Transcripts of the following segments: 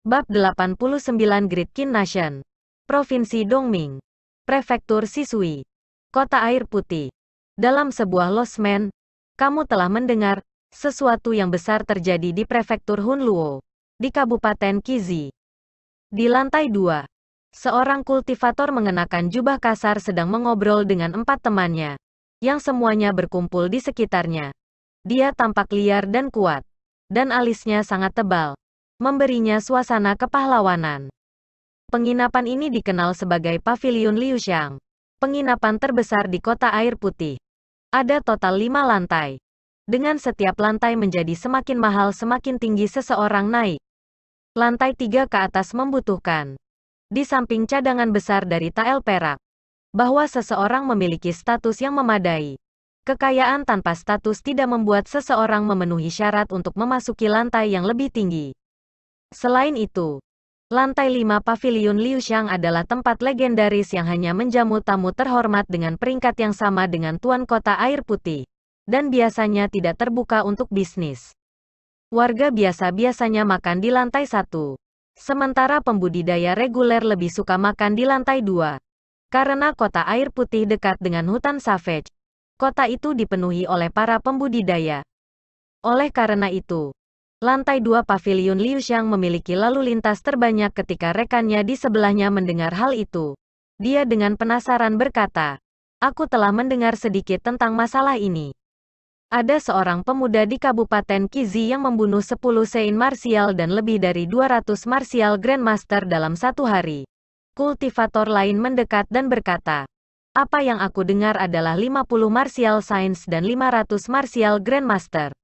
Bab 89 Great Qin Nation. Provinsi Dongming. Prefektur Sisui. Kota Air Putih. Dalam sebuah losmen, kamu telah mendengar sesuatu yang besar terjadi di Prefektur Hunluo, di Kabupaten Qizi. Di lantai 2, seorang kultivator mengenakan jubah kasar sedang mengobrol dengan 4 temannya, yang semuanya berkumpul di sekitarnya. Dia tampak liar dan kuat, dan alisnya sangat tebal, memberinya suasana kepahlawanan. Penginapan ini dikenal sebagai Pavilion Liuxiang, penginapan terbesar di Kota Air Putih. Ada total 5 lantai. Dengan setiap lantai menjadi semakin mahal semakin tinggi seseorang naik. Lantai 3 ke atas membutuhkan, di samping cadangan besar dari tael perak, bahwa seseorang memiliki status yang memadai. Kekayaan tanpa status tidak membuat seseorang memenuhi syarat untuk memasuki lantai yang lebih tinggi. Selain itu, lantai 5 Pavilion Liuxiang adalah tempat legendaris yang hanya menjamu tamu terhormat dengan peringkat yang sama dengan Tuan Kota Air Putih, dan biasanya tidak terbuka untuk bisnis. Warga biasa biasanya makan di lantai 1, sementara pembudidaya reguler lebih suka makan di lantai 2. Karena Kota Air Putih dekat dengan hutan savage, kota itu dipenuhi oleh para pembudidaya. Oleh karena itu, lantai 2 Pavilion Liuxiang memiliki lalu lintas terbanyak. Ketika rekannya di sebelahnya mendengar hal itu, dia dengan penasaran berkata, "Aku telah mendengar sedikit tentang masalah ini. Ada seorang pemuda di Kabupaten Qizi yang membunuh 10 Sein Martial dan lebih dari 200 Martial Grandmaster dalam satu hari." Kultivator lain mendekat dan berkata, "Apa yang aku dengar adalah 50 Martial Saints dan 500 Martial Grandmaster."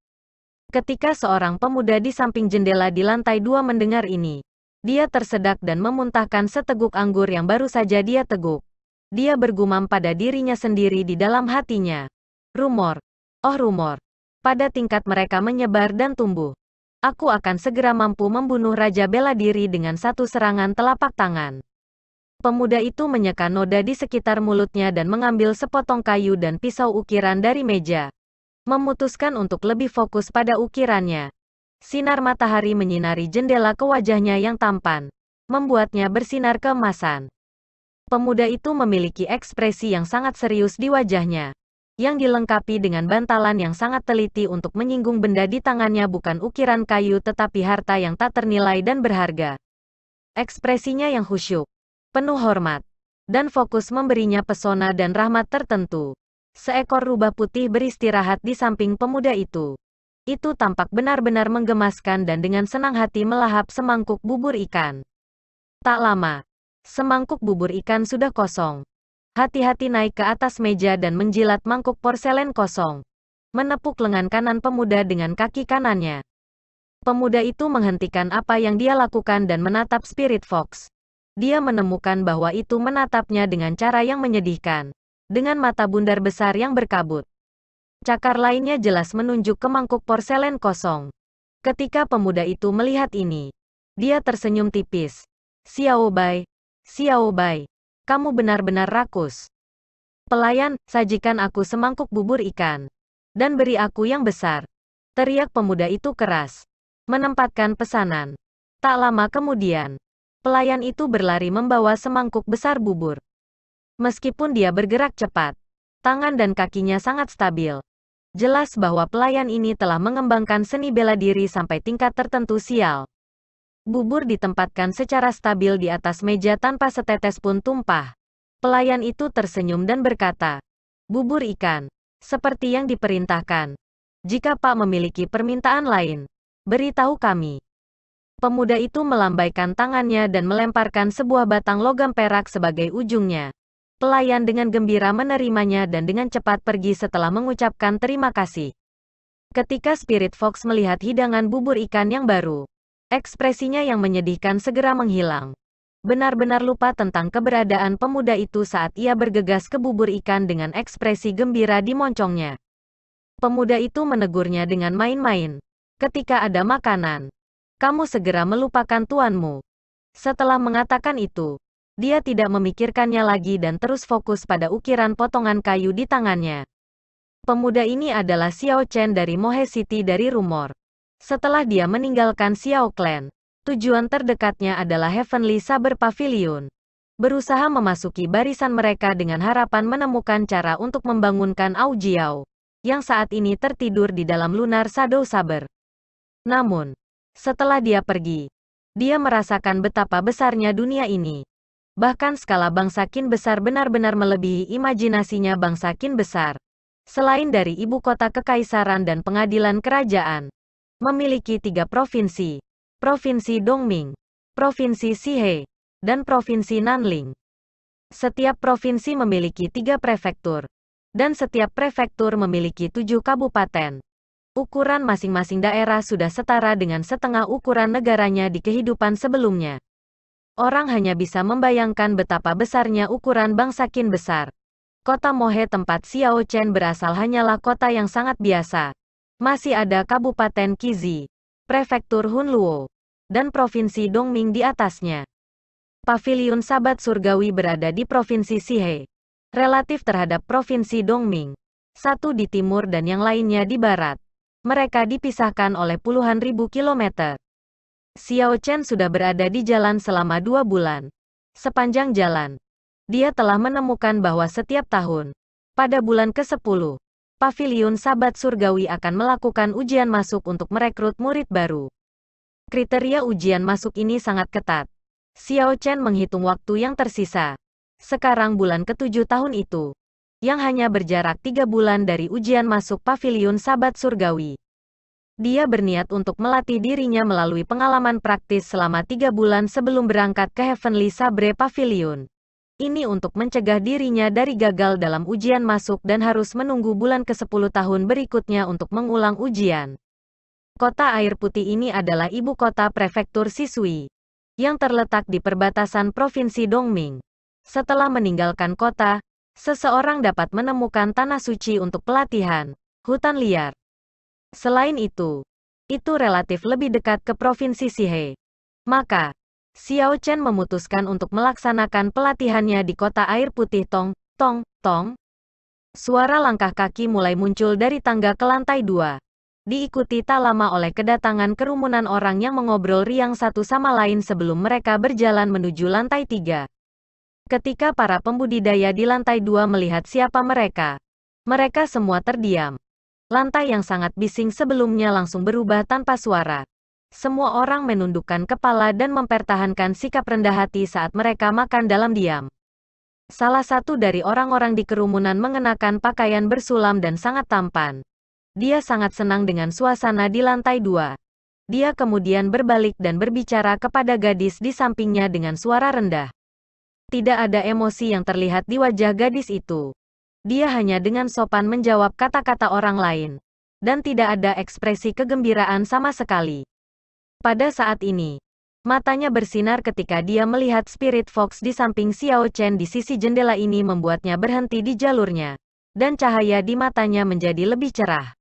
Ketika seorang pemuda di samping jendela di lantai 2 mendengar ini, dia tersedak dan memuntahkan seteguk anggur yang baru saja dia teguk. Dia bergumam pada dirinya sendiri di dalam hatinya. Rumor. Oh rumor. Pada tingkat mereka menyebar dan tumbuh. Aku akan segera mampu membunuh Raja Bela Diri dengan satu serangan telapak tangan. Pemuda itu menyeka noda di sekitar mulutnya dan mengambil sepotong kayu dan pisau ukiran dari meja. Memutuskan untuk lebih fokus pada ukirannya. Sinar matahari menyinari jendela ke wajahnya yang tampan, membuatnya bersinar keemasan. Pemuda itu memiliki ekspresi yang sangat serius di wajahnya, yang dilengkapi dengan bantalan yang sangat teliti untuk menyinggung benda di tangannya, bukan ukiran kayu tetapi harta yang tak ternilai dan berharga. Ekspresinya yang khusyuk, penuh hormat, dan fokus memberinya pesona dan rahmat tertentu. Seekor rubah putih beristirahat di samping pemuda itu. Itu tampak benar-benar menggemaskan dan dengan senang hati melahap semangkuk bubur ikan. Tak lama, semangkuk bubur ikan sudah kosong. Hati-hati naik ke atas meja dan menjilat mangkuk porselen kosong. Menepuk lengan kanan pemuda dengan kaki kanannya. Pemuda itu menghentikan apa yang dia lakukan dan menatap Spirit Fox. Dia menemukan bahwa itu menatapnya dengan cara yang menyedihkan, dengan mata bundar besar yang berkabut. Cakar lainnya jelas menunjuk ke mangkuk porselen kosong. Ketika pemuda itu melihat ini, dia tersenyum tipis. Xiao Bai, kamu benar-benar rakus. Pelayan, sajikan aku semangkuk bubur ikan. Dan beri aku yang besar. Teriak pemuda itu keras, menempatkan pesanan. Tak lama kemudian, pelayan itu berlari membawa semangkuk besar bubur. Meskipun dia bergerak cepat, tangan dan kakinya sangat stabil. Jelas bahwa pelayan ini telah mengembangkan seni bela diri sampai tingkat tertentu. Sial. Bubur ditempatkan secara stabil di atas meja tanpa setetes pun tumpah. Pelayan itu tersenyum dan berkata, "Bubur ikan, seperti yang diperintahkan. Jika Pak memiliki permintaan lain, beritahu kami." Pemuda itu melambaikan tangannya dan melemparkan sebuah batang logam perak sebagai ujungnya. Pelayan dengan gembira menerimanya dan dengan cepat pergi setelah mengucapkan terima kasih. Ketika Spirit Fox melihat hidangan bubur ikan yang baru, ekspresinya yang menyedihkan segera menghilang. Benar-benar lupa tentang keberadaan pemuda itu saat ia bergegas ke bubur ikan dengan ekspresi gembira di moncongnya. Pemuda itu menegurnya dengan main-main. Ketika ada makanan, kamu segera melupakan tuanmu. Setelah mengatakan itu, dia tidak memikirkannya lagi dan terus fokus pada ukiran potongan kayu di tangannya. Pemuda ini adalah Xiao Chen dari Mohe City dari rumor. Setelah dia meninggalkan Xiao Clan, Tujuan terdekatnya adalah Heavenly Saber Pavilion. Berusaha memasuki barisan mereka dengan harapan menemukan cara untuk membangunkan Ao Jiao, yang saat ini tertidur di dalam Lunar Shadow Saber. Namun, setelah dia pergi, dia merasakan betapa besarnya dunia ini. Bahkan skala bangsa Qin besar benar-benar melebihi imajinasinya bangsa Qin besar. Selain dari ibu kota kekaisaran dan pengadilan kerajaan, memiliki 3 provinsi, Provinsi Dongming, Provinsi Sihe, dan Provinsi Nanling. Setiap provinsi memiliki 3 prefektur, dan setiap prefektur memiliki 7 kabupaten. Ukuran masing-masing daerah sudah setara dengan setengah ukuran negaranya di kehidupan sebelumnya. Orang hanya bisa membayangkan betapa besarnya ukuran bangsa Qin besar. Kota Mohe tempat Xiao Chen berasal hanyalah kota yang sangat biasa. Masih ada Kabupaten Qizi, Prefektur Hunluo, dan Provinsi Dongming di atasnya. Paviliun Sabat Surgawi berada di Provinsi Sihe, relatif terhadap Provinsi Dongming. Satu di timur dan yang lainnya di barat. Mereka dipisahkan oleh puluhan ribu kilometer. Xiao Chen sudah berada di jalan selama 2 bulan. Sepanjang jalan, dia telah menemukan bahwa setiap tahun, pada bulan ke-10, Paviliun Sabat Surgawi akan melakukan ujian masuk untuk merekrut murid baru. Kriteria ujian masuk ini sangat ketat. Xiao Chen menghitung waktu yang tersisa. Sekarang bulan ke-7 tahun itu, yang hanya berjarak 3 bulan dari ujian masuk Paviliun Sabat Surgawi. Dia berniat untuk melatih dirinya melalui pengalaman praktis selama 3 bulan sebelum berangkat ke Heavenly Sabre Pavilion. Ini untuk mencegah dirinya dari gagal dalam ujian masuk dan harus menunggu bulan ke-10 tahun berikutnya untuk mengulang ujian. Kota Air Putih ini adalah ibu kota prefektur Sisui, yang terletak di perbatasan Provinsi Dongming. Setelah meninggalkan kota, seseorang dapat menemukan tanah suci untuk pelatihan, hutan liar. Selain itu relatif lebih dekat ke Provinsi Sihe. Maka, Xiao Chen memutuskan untuk melaksanakan pelatihannya di kota Air Putih. Tong, tong, tong. Suara langkah kaki mulai muncul dari tangga ke lantai 2. Diikuti tak lama oleh kedatangan kerumunan orang yang mengobrol riang satu sama lain sebelum mereka berjalan menuju lantai 3. Ketika para pembudidaya di lantai 2 melihat siapa mereka semua terdiam. Lantai yang sangat bising sebelumnya langsung berubah tanpa suara. Semua orang menundukkan kepala dan mempertahankan sikap rendah hati saat mereka makan dalam diam. Salah satu dari orang-orang di kerumunan mengenakan pakaian bersulam dan sangat tampan. Dia sangat senang dengan suasana di lantai 2. Dia kemudian berbalik dan berbicara kepada gadis di sampingnya dengan suara rendah. Tidak ada emosi yang terlihat di wajah gadis itu. Dia hanya dengan sopan menjawab kata-kata orang lain. Dan tidak ada ekspresi kegembiraan sama sekali. Pada saat ini, matanya bersinar ketika dia melihat Spirit Fox di samping Xiao Chen di sisi jendela ini membuatnya berhenti di jalurnya. Dan cahaya di matanya menjadi lebih cerah.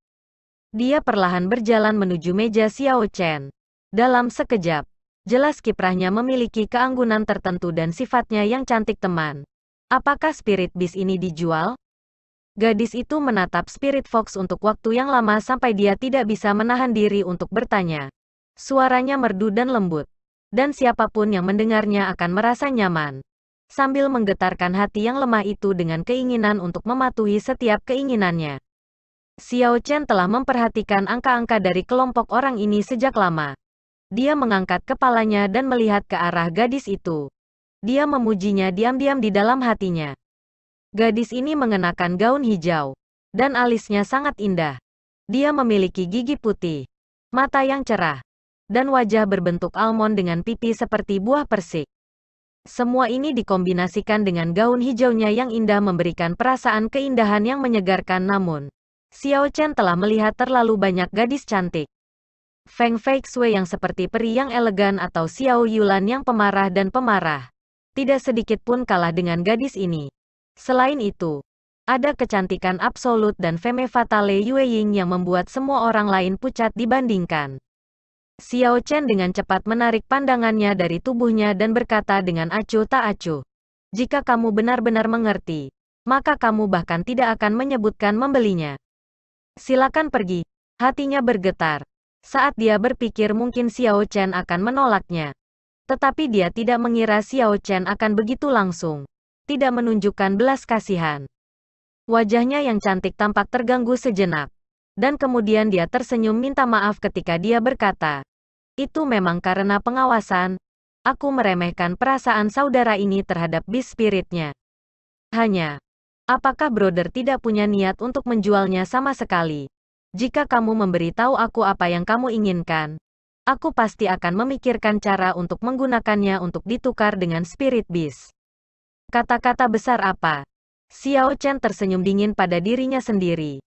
Dia perlahan berjalan menuju meja Xiao Chen. Dalam sekejap, jelas kiprahnya memiliki keanggunan tertentu dan sifatnya yang cantik teman. Apakah Spirit Beast ini dijual? Gadis itu menatap Spirit Fox untuk waktu yang lama sampai dia tidak bisa menahan diri untuk bertanya. Suaranya merdu dan lembut. Dan siapapun yang mendengarnya akan merasa nyaman. Sambil menggetarkan hati yang lemah itu dengan keinginan untuk mematuhi setiap keinginannya. Xiao Chen telah memperhatikan angka-angka dari kelompok orang ini sejak lama. Dia mengangkat kepalanya dan melihat ke arah gadis itu. Dia memujinya diam-diam di dalam hatinya. Gadis ini mengenakan gaun hijau, dan alisnya sangat indah. Dia memiliki gigi putih, mata yang cerah, dan wajah berbentuk almond dengan pipi seperti buah persik. Semua ini dikombinasikan dengan gaun hijaunya yang indah memberikan perasaan keindahan yang menyegarkan. Namun, Xiao Chen telah melihat terlalu banyak gadis cantik. Feng Feixue yang seperti peri yang elegan atau Xiao Yulan yang pemarah dan pemarah. Tidak sedikit pun kalah dengan gadis ini. Selain itu, ada kecantikan absolut dan femme fatale Yue Ying yang membuat semua orang lain pucat dibandingkan. Xiao Chen dengan cepat menarik pandangannya dari tubuhnya dan berkata dengan acuh tak acuh. Jika kamu benar-benar mengerti, maka kamu bahkan tidak akan menyebutkan membelinya. Silakan pergi. Hatinya bergetar. Saat dia berpikir mungkin Xiao Chen akan menolaknya. Tetapi dia tidak mengira Xiao Chen akan begitu langsung. Tidak menunjukkan belas kasihan. Wajahnya yang cantik tampak terganggu sejenak. Dan kemudian dia tersenyum minta maaf ketika dia berkata, "Itu memang karena pengawasan. Aku meremehkan perasaan saudara ini terhadap beast spiritnya. Hanya, apakah brother tidak punya niat untuk menjualnya sama sekali? Jika kamu memberitahu aku apa yang kamu inginkan, aku pasti akan memikirkan cara untuk menggunakannya untuk ditukar dengan spirit beast." Kata-kata besar apa? Xiao Chen tersenyum dingin pada dirinya sendiri.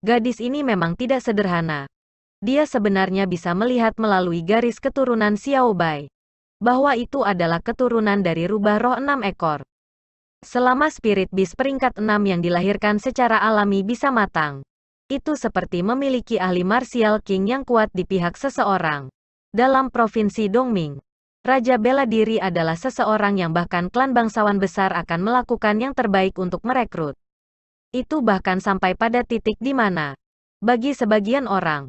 Gadis ini memang tidak sederhana. Dia sebenarnya bisa melihat melalui garis keturunan Xiao Bai, bahwa itu adalah keturunan dari rubah roh 6 ekor. Selama spirit beast peringkat 6 yang dilahirkan secara alami bisa matang, itu seperti memiliki ahli martial king yang kuat di pihak seseorang. Dalam provinsi Dongming, Raja Bela Diri adalah seseorang yang bahkan klan bangsawan besar akan melakukan yang terbaik untuk merekrut. Itu bahkan sampai pada titik di mana, bagi sebagian orang,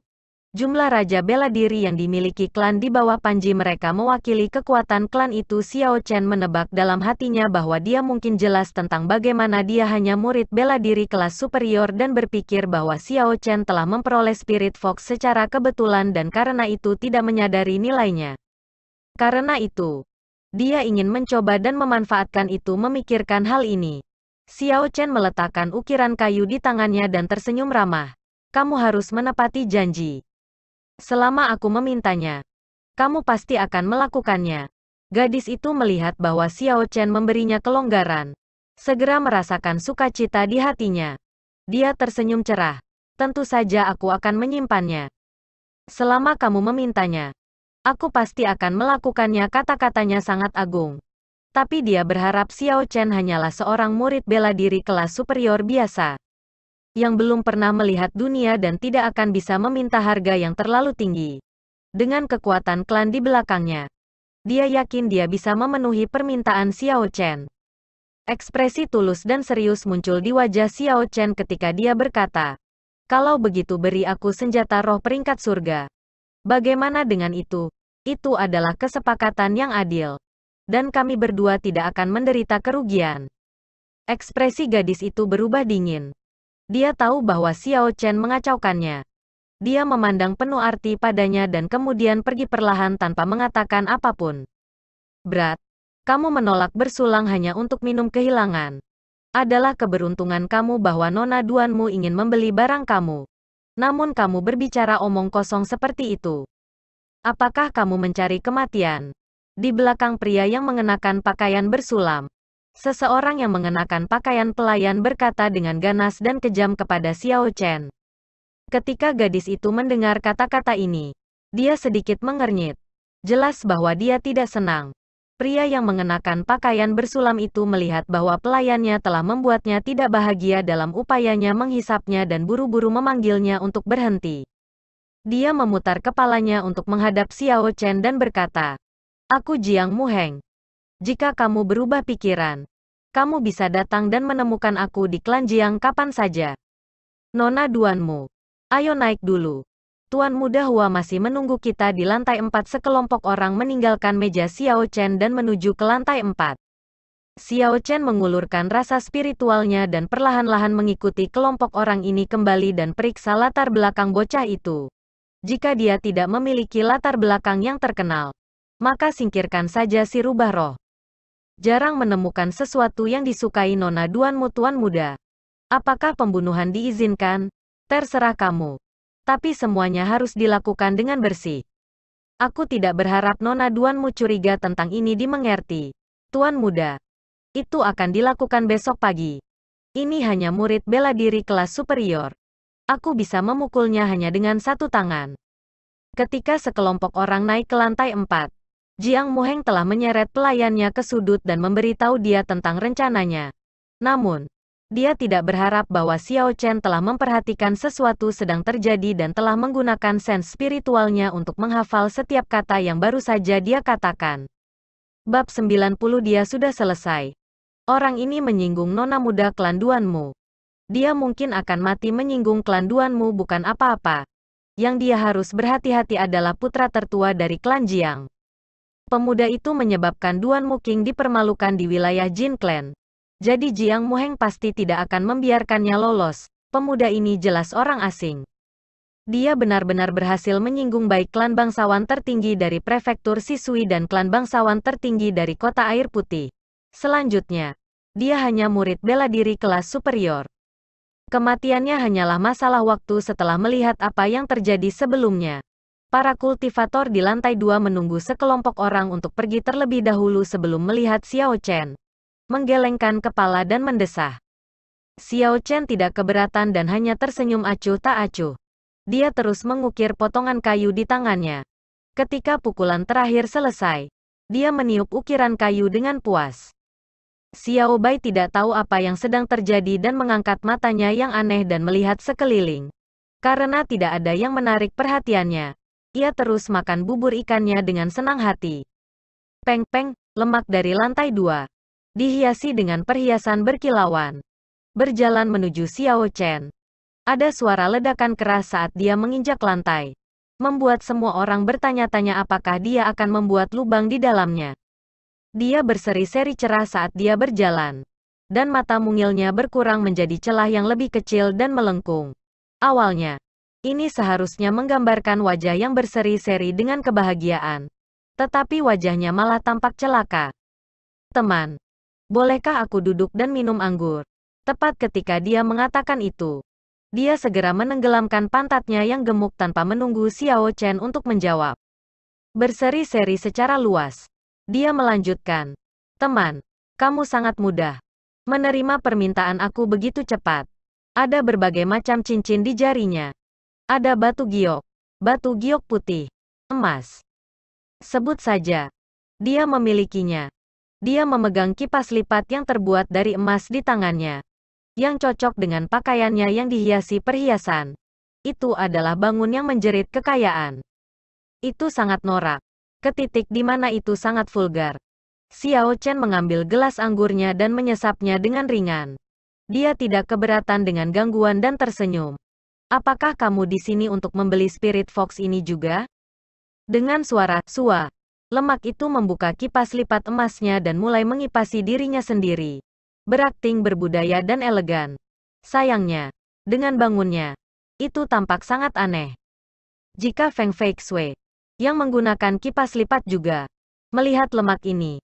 jumlah Raja Bela Diri yang dimiliki klan di bawah panji mereka mewakili kekuatan klan itu. Xiao Chen menebak dalam hatinya bahwa dia mungkin jelas tentang bagaimana dia hanya murid bela diri kelas superior dan berpikir bahwa Xiao Chen telah memperoleh Spirit Fox secara kebetulan dan karena itu tidak menyadari nilainya. Karena itu, dia ingin mencoba dan memanfaatkan itu. Memikirkan hal ini, Xiao Chen meletakkan ukiran kayu di tangannya dan tersenyum ramah. "Kamu harus menepati janji. Selama aku memintanya, kamu pasti akan melakukannya." Gadis itu melihat bahwa Xiao Chen memberinya kelonggaran. Segera merasakan sukacita di hatinya. Dia tersenyum cerah. "Tentu saja aku akan menyimpannya. Selama kamu memintanya, aku pasti akan melakukannya." Kata-katanya sangat agung. Tapi dia berharap Xiao Chen hanyalah seorang murid bela diri kelas superior biasa, yang belum pernah melihat dunia dan tidak akan bisa meminta harga yang terlalu tinggi. Dengan kekuatan klan di belakangnya, dia yakin dia bisa memenuhi permintaan Xiao Chen. Ekspresi tulus dan serius muncul di wajah Xiao Chen ketika dia berkata, "Kalau begitu beri aku senjata roh peringkat surga. Bagaimana dengan itu? Itu adalah kesepakatan yang adil. Dan kami berdua tidak akan menderita kerugian." Ekspresi gadis itu berubah dingin. Dia tahu bahwa Xiao Chen mengacaukannya. Dia memandang penuh arti padanya dan kemudian pergi perlahan tanpa mengatakan apapun. "Brat, kamu menolak bersulang hanya untuk minum kehilangan. Adalah keberuntungan kamu bahwa Nona Duanmu ingin membeli barang kamu. Namun kamu berbicara omong kosong seperti itu. Apakah kamu mencari kematian?" Di belakang pria yang mengenakan pakaian bersulam, seseorang yang mengenakan pakaian pelayan berkata dengan ganas dan kejam kepada Xiao Chen. Ketika gadis itu mendengar kata-kata ini, dia sedikit mengernyit. Jelas bahwa dia tidak senang. Pria yang mengenakan pakaian bersulam itu melihat bahwa pelayannya telah membuatnya tidak bahagia dalam upayanya menghisapnya dan buru-buru memanggilnya untuk berhenti. Dia memutar kepalanya untuk menghadap Xiao Chen dan berkata, "Aku Jiang Muheng. Jika kamu berubah pikiran, kamu bisa datang dan menemukan aku di klan Jiang kapan saja. Nona Duanmu, ayo naik dulu. Tuan Muda Hua masih menunggu kita di lantai 4." Sekelompok orang meninggalkan meja Xiao Chen dan menuju ke lantai 4. Xiao Chen mengulurkan rasa spiritualnya dan perlahan-lahan mengikuti kelompok orang ini kembali dan periksa latar belakang bocah itu. Jika dia tidak memiliki latar belakang yang terkenal, maka singkirkan saja si rubah roh. Jarang menemukan sesuatu yang disukai Nona Duanmu, Tuan Muda. Apakah pembunuhan diizinkan? Terserah kamu. Tapi semuanya harus dilakukan dengan bersih. Aku tidak berharap Nona Duanmu curiga tentang ini. Dimengerti, Tuan Muda. Itu akan dilakukan besok pagi. Ini hanya murid bela diri kelas superior. Aku bisa memukulnya hanya dengan satu tangan. Ketika sekelompok orang naik ke lantai 4, Jiang Muheng telah menyeret pelayannya ke sudut dan memberitahu dia tentang rencananya. Namun, dia tidak berharap bahwa Xiao Chen telah memperhatikan sesuatu sedang terjadi dan telah menggunakan sense spiritualnya untuk menghafal setiap kata yang baru saja dia katakan. Bab 90. Dia sudah selesai. Orang ini menyinggung Nona Muda klan Duanmu. Dia mungkin akan mati. Menyinggung klan Duanmu bukan apa-apa. yang dia harus berhati-hati adalah putra tertua dari klan Jiang. Pemuda itu menyebabkan Duan Muking dipermalukan di wilayah Jin Clan. Jadi Jiang Muheng pasti tidak akan membiarkannya lolos. Pemuda ini jelas orang asing. Dia benar-benar berhasil menyinggung baik klan bangsawan tertinggi dari prefektur Sisui dan klan bangsawan tertinggi dari kota Air Putih. Selanjutnya, dia hanya murid bela diri kelas superior. Kematiannya hanyalah masalah waktu setelah melihat apa yang terjadi sebelumnya. Para kultivator di lantai 2 menunggu sekelompok orang untuk pergi terlebih dahulu sebelum melihat Xiao Chen. Menggelengkan kepala dan mendesah. Xiao Chen tidak keberatan dan hanya tersenyum acuh tak acuh. Dia terus mengukir potongan kayu di tangannya. Ketika pukulan terakhir selesai, dia meniup ukiran kayu dengan puas. Xiao Bai tidak tahu apa yang sedang terjadi dan mengangkat matanya yang aneh dan melihat sekeliling. Karena tidak ada yang menarik perhatiannya, ia terus makan bubur ikannya dengan senang hati. Peng-peng, lemak dari lantai 2. Dihiasi dengan perhiasan berkilauan. Berjalan menuju Xiao Chen. Ada suara ledakan keras saat dia menginjak lantai. Membuat semua orang bertanya-tanya apakah dia akan membuat lubang di dalamnya. Dia berseri-seri cerah saat dia berjalan. Dan mata mungilnya berkurang menjadi celah yang lebih kecil dan melengkung. Awalnya, ini seharusnya menggambarkan wajah yang berseri-seri dengan kebahagiaan. Tetapi wajahnya malah tampak celaka. Teman, bolehkah aku duduk dan minum anggur? Tepat ketika dia mengatakan itu, dia segera menenggelamkan pantatnya yang gemuk tanpa menunggu Xiao Chen untuk menjawab. Berseri-seri secara luas. Dia melanjutkan. Teman, kamu sangat mudah. Menerima permintaan aku begitu cepat. Ada berbagai macam cincin di jarinya. Ada batu giok putih, emas. Sebut saja. Dia memilikinya. Dia memegang kipas lipat yang terbuat dari emas di tangannya. Yang cocok dengan pakaiannya yang dihiasi perhiasan. Itu adalah bangun yang menjerit kekayaan. Itu sangat norak. Ketitik di mana itu sangat vulgar. Xiao Chen mengambil gelas anggurnya dan menyesapnya dengan ringan. Dia tidak keberatan dengan gangguan dan tersenyum. Apakah kamu di sini untuk membeli Spirit Fox ini juga? Dengan suara sua, lemak itu membuka kipas lipat emasnya dan mulai mengipasi dirinya sendiri. Berakting berbudaya dan elegan. Sayangnya, dengan bangunnya, itu tampak sangat aneh. Jika Feng Feixue, yang menggunakan kipas lipat juga, melihat lemak ini,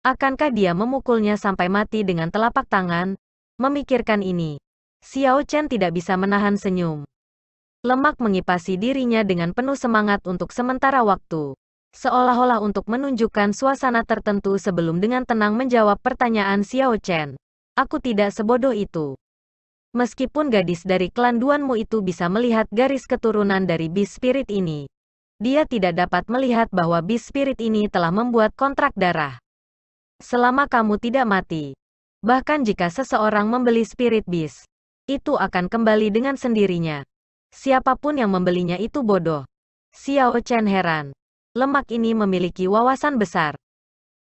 akankah dia memukulnya sampai mati dengan telapak tangan? Memikirkan ini, Xiao Chen tidak bisa menahan senyum. Lemak mengipasi dirinya dengan penuh semangat untuk sementara waktu. Seolah-olah untuk menunjukkan suasana tertentu sebelum dengan tenang menjawab pertanyaan Xiao Chen. Aku tidak sebodoh itu. Meskipun gadis dari klan Duanmu itu bisa melihat garis keturunan dari Beast Spirit ini, dia tidak dapat melihat bahwa Beast Spirit ini telah membuat kontrak darah. Selama kamu tidak mati, bahkan jika seseorang membeli Spirit Beast, itu akan kembali dengan sendirinya. Siapapun yang membelinya itu bodoh. Xiao Chen heran. Lemak ini memiliki wawasan besar.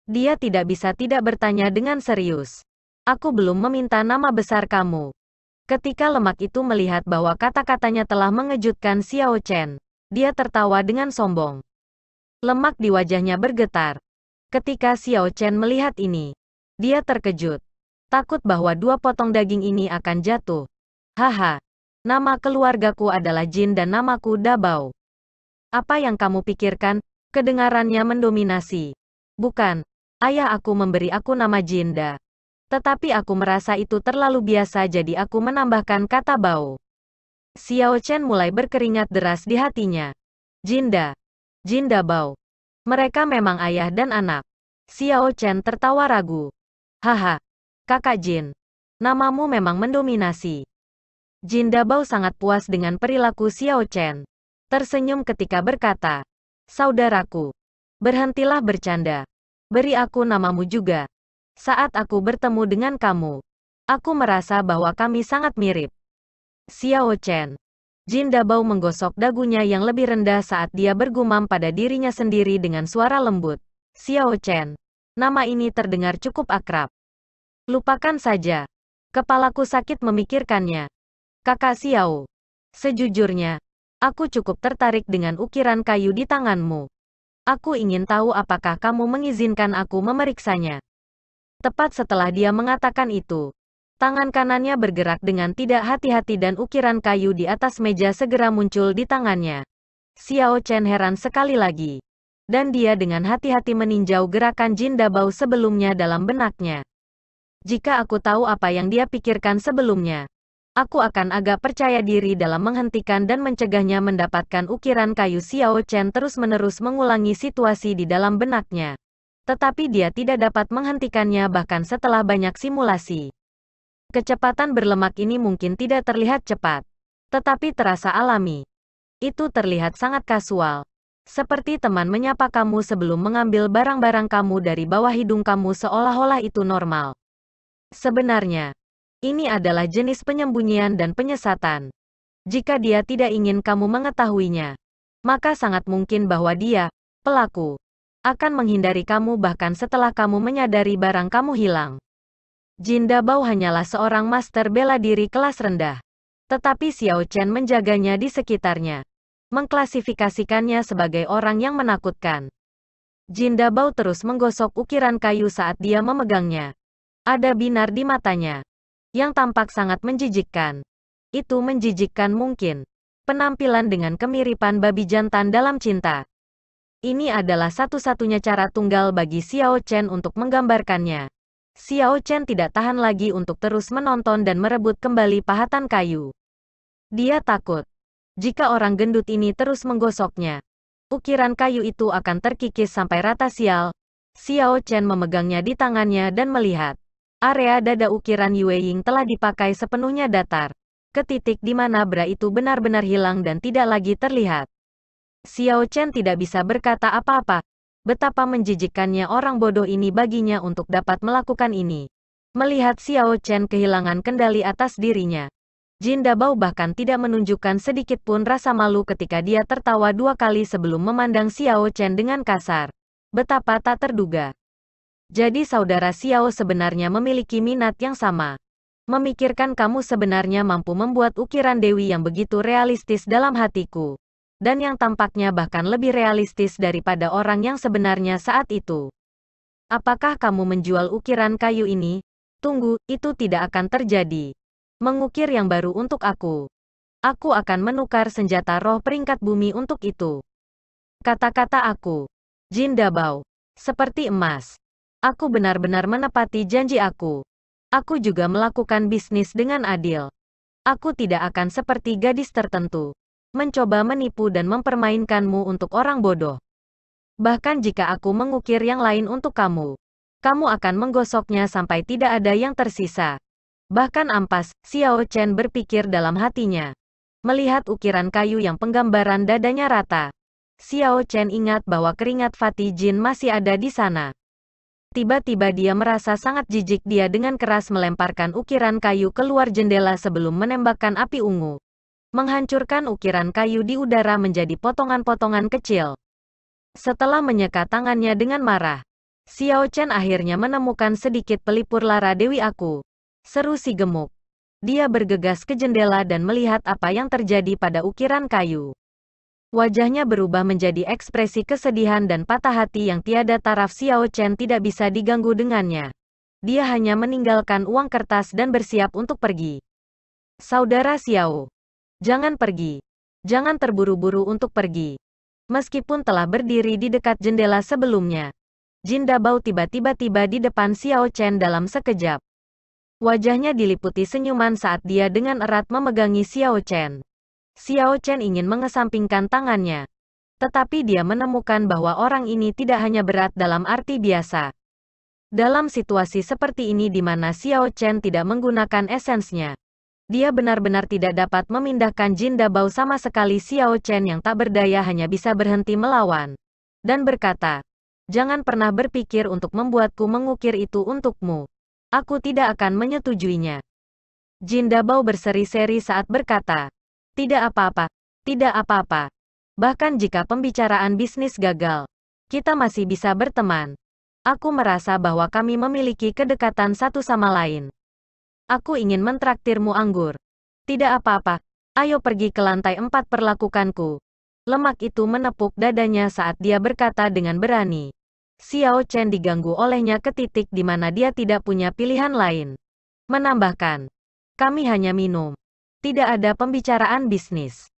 Dia tidak bisa tidak bertanya dengan serius. Aku belum meminta nama besar kamu. Ketika lemak itu melihat bahwa kata-katanya telah mengejutkan Xiao Chen, dia tertawa dengan sombong. Lemak di wajahnya bergetar. Ketika Xiao Chen melihat ini, dia terkejut. Takut bahwa 2 potong daging ini akan jatuh. Haha, nama keluargaku adalah Jin dan namaku Dabao. Apa yang kamu pikirkan? Kedengarannya mendominasi. Bukan, ayah aku memberi aku nama Jinda. Tetapi aku merasa itu terlalu biasa jadi aku menambahkan kata Bao. Xiao Chen mulai berkeringat deras di hatinya. Jinda. Jinda Bao. Mereka memang ayah dan anak. Xiao Chen tertawa ragu. Haha. Kakak Jin. Namamu memang mendominasi. Jinda Bao sangat puas dengan perilaku Xiao Chen. Tersenyum ketika berkata. Saudaraku. Berhentilah bercanda. Beri aku namamu juga. Saat aku bertemu dengan kamu, aku merasa bahwa kami sangat mirip. Xiao Chen. Jinda Bao menggosok dagunya yang lebih rendah saat dia bergumam pada dirinya sendiri dengan suara lembut. Xiao Chen. Nama ini terdengar cukup akrab. Lupakan saja. Kepalaku sakit memikirkannya. Kakak Xiao. Sejujurnya, Aku cukup tertarik dengan ukiran kayu di tanganmu. Aku ingin tahu apakah kamu mengizinkan aku memeriksanya. Tepat setelah dia mengatakan itu, tangan kanannya bergerak dengan tidak hati-hati dan ukiran kayu di atas meja segera muncul di tangannya. Xiao Chen heran sekali lagi. Dan dia dengan hati-hati meninjau gerakan Jin Dabao sebelumnya dalam benaknya. Jika aku tahu apa yang dia pikirkan sebelumnya, aku akan agak percaya diri dalam menghentikan dan mencegahnya mendapatkan ukiran kayu. Xiao Chen terus-menerus mengulangi situasi di dalam benaknya. Tetapi dia tidak dapat menghentikannya bahkan setelah banyak simulasi. Kecepatan berlemak ini mungkin tidak terlihat cepat, tetapi terasa alami. Itu terlihat sangat kasual. Seperti teman menyapa kamu sebelum mengambil barang-barang kamu dari bawah hidung kamu seolah-olah itu normal. Sebenarnya, ini adalah jenis penyembunyian dan penyesatan. Jika dia tidak ingin kamu mengetahuinya, maka sangat mungkin bahwa dia, pelaku, akan menghindari kamu bahkan setelah kamu menyadari barang kamu hilang. Jin Dabao hanyalah seorang master bela diri kelas rendah. Tetapi Xiao Chen menjaganya di sekitarnya, mengklasifikasikannya sebagai orang yang menakutkan. Jin Dabao terus menggosok ukiran kayu saat dia memegangnya. Ada binar di matanya, yang tampak sangat menjijikkan. Itu menjijikkan mungkin. Penampilan dengan kemiripan babi jantan dalam cinta. Ini adalah satu-satunya cara tunggal bagi Xiao Chen untuk menggambarkannya. Xiao Chen tidak tahan lagi untuk terus menonton dan merebut kembali pahatan kayu. Dia takut. Jika orang gendut ini terus menggosoknya, ukiran kayu itu akan terkikis sampai rata. Xiao Chen memegangnya di tangannya dan melihat. Area dada ukiran Yue Ying telah dipakai sepenuhnya datar. Ke titik di mana bra itu benar-benar hilang dan tidak lagi terlihat. Xiao Chen tidak bisa berkata apa-apa. Betapa menjijikkannya orang bodoh ini baginya untuk dapat melakukan ini. Melihat Xiao Chen kehilangan kendali atas dirinya, Jin Dabao bahkan tidak menunjukkan sedikit pun rasa malu ketika dia tertawa 2 kali sebelum memandang Xiao Chen dengan kasar. Betapa tak terduga. Jadi saudara Xiao sebenarnya memiliki minat yang sama. Memikirkan kamu sebenarnya mampu membuat ukiran Dewi yang begitu realistis dalam hatiku. Dan yang tampaknya bahkan lebih realistis daripada orang yang sebenarnya saat itu. Apakah kamu menjual ukiran kayu ini? Tunggu, itu tidak akan terjadi. Mengukir yang baru untuk aku. Aku akan menukar senjata roh peringkat bumi untuk itu. Kata-kata aku. Jin Dabao. Seperti emas. Aku benar-benar menepati janji aku. Aku juga melakukan bisnis dengan adil. Aku tidak akan seperti gadis tertentu. Mencoba menipu dan mempermainkanmu untuk orang bodoh. Bahkan jika aku mengukir yang lain untuk kamu, kamu akan menggosoknya sampai tidak ada yang tersisa. Bahkan ampas, Xiao Chen berpikir dalam hatinya. Melihat ukiran kayu yang penggambaran dadanya rata, Xiao Chen ingat bahwa keringat Fatih Jin masih ada di sana. Tiba-tiba dia merasa sangat jijik. Dia dengan keras melemparkan ukiran kayu keluar jendela sebelum menembakkan api ungu. Menghancurkan ukiran kayu di udara menjadi potongan-potongan kecil. Setelah menyeka tangannya dengan marah, Xiao Chen akhirnya menemukan sedikit pelipur lara Dewi aku. Seru si gemuk. Dia bergegas ke jendela dan melihat apa yang terjadi pada ukiran kayu. Wajahnya berubah menjadi ekspresi kesedihan dan patah hati yang tiada taraf. Xiao Chen tidak bisa diganggu dengannya. Dia hanya meninggalkan uang kertas dan bersiap untuk pergi. Saudara Xiao, jangan pergi. Jangan terburu-buru untuk pergi. Meskipun telah berdiri di dekat jendela sebelumnya, Jin Dabao tiba-tiba tiba di depan Xiao Chen dalam sekejap. Wajahnya diliputi senyuman saat dia dengan erat memegangi Xiao Chen. Xiao Chen ingin mengesampingkan tangannya. Tetapi dia menemukan bahwa orang ini tidak hanya berat dalam arti biasa. Dalam situasi seperti ini di mana Xiao Chen tidak menggunakan esensnya, dia benar-benar tidak dapat memindahkan Jin Dabao sama sekali. Xiao Chen yang tak berdaya hanya bisa berhenti melawan. Dan berkata, jangan pernah berpikir untuk membuatku mengukir itu untukmu. Aku tidak akan menyetujuinya. Jin Dabao berseri-seri saat berkata, tidak apa-apa, tidak apa-apa. Bahkan jika pembicaraan bisnis gagal, kita masih bisa berteman. Aku merasa bahwa kami memiliki kedekatan satu sama lain. Aku ingin mentraktirmu anggur. Tidak apa-apa, Ayo pergi ke lantai 4 perlakukanku. Lemak itu menepuk dadanya saat dia berkata dengan berani. Xiao Chen diganggu olehnya ke titik di mana dia tidak punya pilihan lain. Menambahkan, kami hanya minum. Tidak ada pembicaraan bisnis.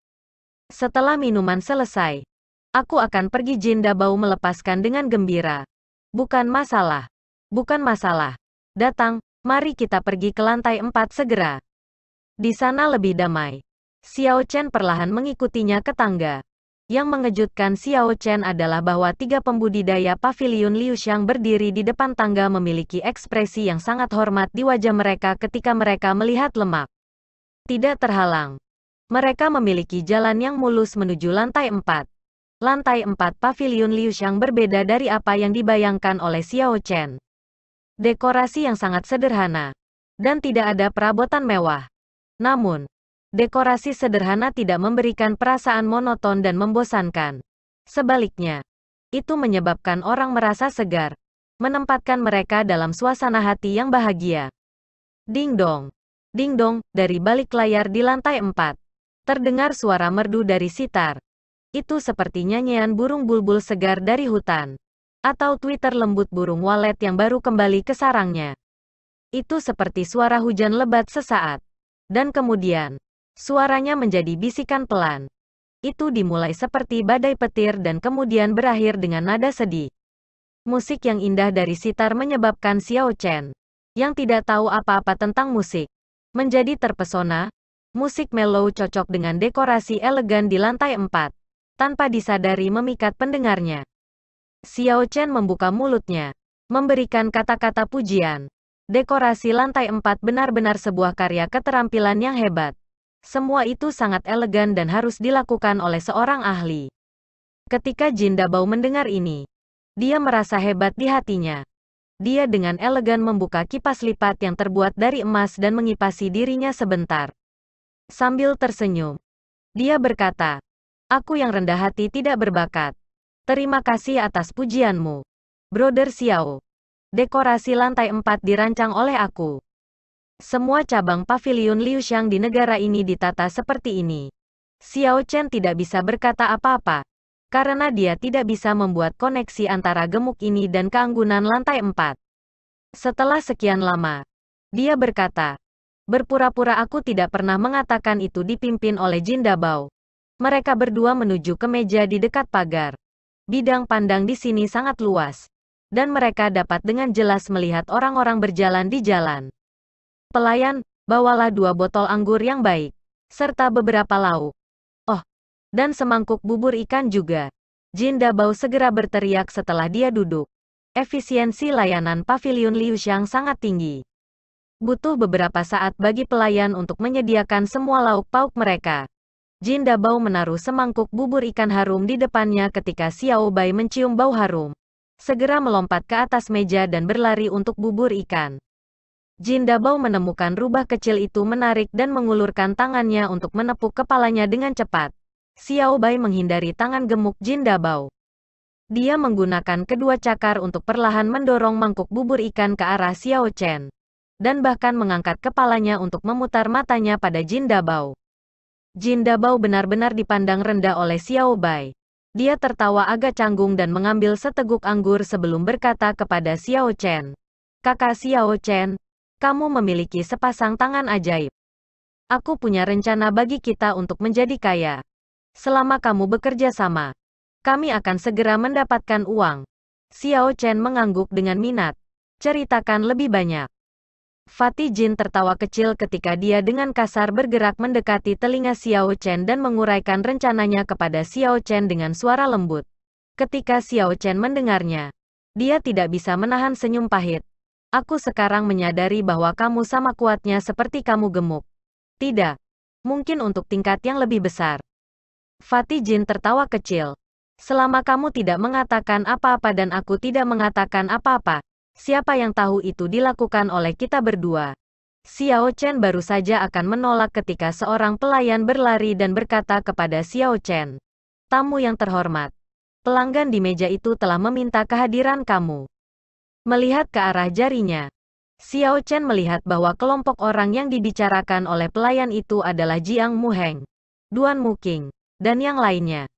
Setelah minuman selesai, aku akan pergi. Jin Dabao melepaskan dengan gembira. Bukan masalah. Bukan masalah. Datang, mari kita pergi ke lantai 4 segera. Di sana lebih damai. Xiao Chen perlahan mengikutinya ke tangga. Yang mengejutkan Xiao Chen adalah bahwa 3 pembudidaya pavilion Liuxiang berdiri di depan tangga memiliki ekspresi yang sangat hormat di wajah mereka ketika mereka melihat lemak. Tidak terhalang. Mereka memiliki jalan yang mulus menuju lantai 4. Lantai 4 pavilion Liuxiang berbeda dari apa yang dibayangkan oleh Xiao Chen. Dekorasi yang sangat sederhana. Dan tidak ada perabotan mewah. Namun, dekorasi sederhana tidak memberikan perasaan monoton dan membosankan. Sebaliknya, itu menyebabkan orang merasa segar, menempatkan mereka dalam suasana hati yang bahagia. Ding dong. Ding dong, dari balik layar di lantai 4. Terdengar suara merdu dari sitar. Itu seperti nyanyian burung bulbul segar dari hutan. Atau Twitter lembut burung walet yang baru kembali ke sarangnya. Itu seperti suara hujan lebat sesaat. Dan kemudian, suaranya menjadi bisikan pelan. Itu dimulai seperti badai petir dan kemudian berakhir dengan nada sedih. Musik yang indah dari sitar menyebabkan Xiao Chen, yang tidak tahu apa-apa tentang musik, menjadi terpesona. Musik mellow cocok dengan dekorasi elegan di lantai 4. Tanpa disadari memikat pendengarnya. Xiao Chen membuka mulutnya, memberikan kata-kata pujian. Dekorasi lantai 4 benar-benar sebuah karya keterampilan yang hebat. Semua itu sangat elegan dan harus dilakukan oleh seorang ahli. Ketika Jin Dabao mendengar ini, dia merasa hebat di hatinya. Dia dengan elegan membuka kipas lipat yang terbuat dari emas dan mengipasi dirinya sebentar. Sambil tersenyum, dia berkata, "Aku yang rendah hati tidak berbakat. Terima kasih atas pujianmu, Brother Xiao. Dekorasi lantai 4 dirancang oleh aku. Semua cabang pavilion Liuxiang di negara ini ditata seperti ini." Xiao Chen tidak bisa berkata apa-apa, karena dia tidak bisa membuat koneksi antara gemuk ini dan keanggunan lantai 4. Setelah sekian lama, dia berkata, "Berpura-pura aku tidak pernah mengatakan itu." Dipimpin oleh Jin Dabao. Mereka berdua menuju ke meja di dekat pagar. Bidang pandang di sini sangat luas. Dan mereka dapat dengan jelas melihat orang-orang berjalan di jalan. "Pelayan, bawalah 2 botol anggur yang baik. Serta beberapa lauk. Oh, dan semangkuk bubur ikan juga." Jin Dabao segera berteriak setelah dia duduk. Efisiensi layanan pavilion Liuxiang sangat tinggi. Butuh beberapa saat bagi pelayan untuk menyediakan semua lauk pauk mereka. Jin Dabao menaruh semangkuk bubur ikan harum di depannya ketika Xiao Bai mencium bau harum. Segera melompat ke atas meja dan berlari untuk bubur ikan. Jin Dabao menemukan rubah kecil itu menarik dan mengulurkan tangannya untuk menepuk kepalanya dengan cepat. Xiao Bai menghindari tangan gemuk Jin Dabao. Dia menggunakan kedua cakar untuk perlahan mendorong mangkuk bubur ikan ke arah Xiao Chen. Dan bahkan mengangkat kepalanya untuk memutar matanya pada Jin Dabao. Jin Dabao benar-benar dipandang rendah oleh Xiao Bai. Dia tertawa agak canggung dan mengambil seteguk anggur sebelum berkata kepada Xiao Chen, "Kakak Xiao Chen, kamu memiliki sepasang tangan ajaib. Aku punya rencana bagi kita untuk menjadi kaya. Selama kamu bekerja sama, kami akan segera mendapatkan uang." Xiao Chen mengangguk dengan minat. "Ceritakan lebih banyak." Fatih Jin tertawa kecil ketika dia dengan kasar bergerak mendekati telinga Xiao Chen dan menguraikan rencananya kepada Xiao Chen dengan suara lembut. Ketika Xiao Chen mendengarnya, dia tidak bisa menahan senyum pahit. "Aku sekarang menyadari bahwa kamu sama kuatnya seperti kamu gemuk. Tidak. Mungkin untuk tingkat yang lebih besar." Fatih Jin tertawa kecil. "Selama kamu tidak mengatakan apa-apa dan aku tidak mengatakan apa-apa, siapa yang tahu itu dilakukan oleh kita berdua?" Xiao Chen baru saja akan menolak ketika seorang pelayan berlari dan berkata kepada Xiao Chen, "Tamu yang terhormat, pelanggan di meja itu telah meminta kehadiran kamu." Melihat ke arah jarinya, Xiao Chen melihat bahwa kelompok orang yang dibicarakan oleh pelayan itu adalah Jiang Muheng, Duan Muking, dan yang lainnya.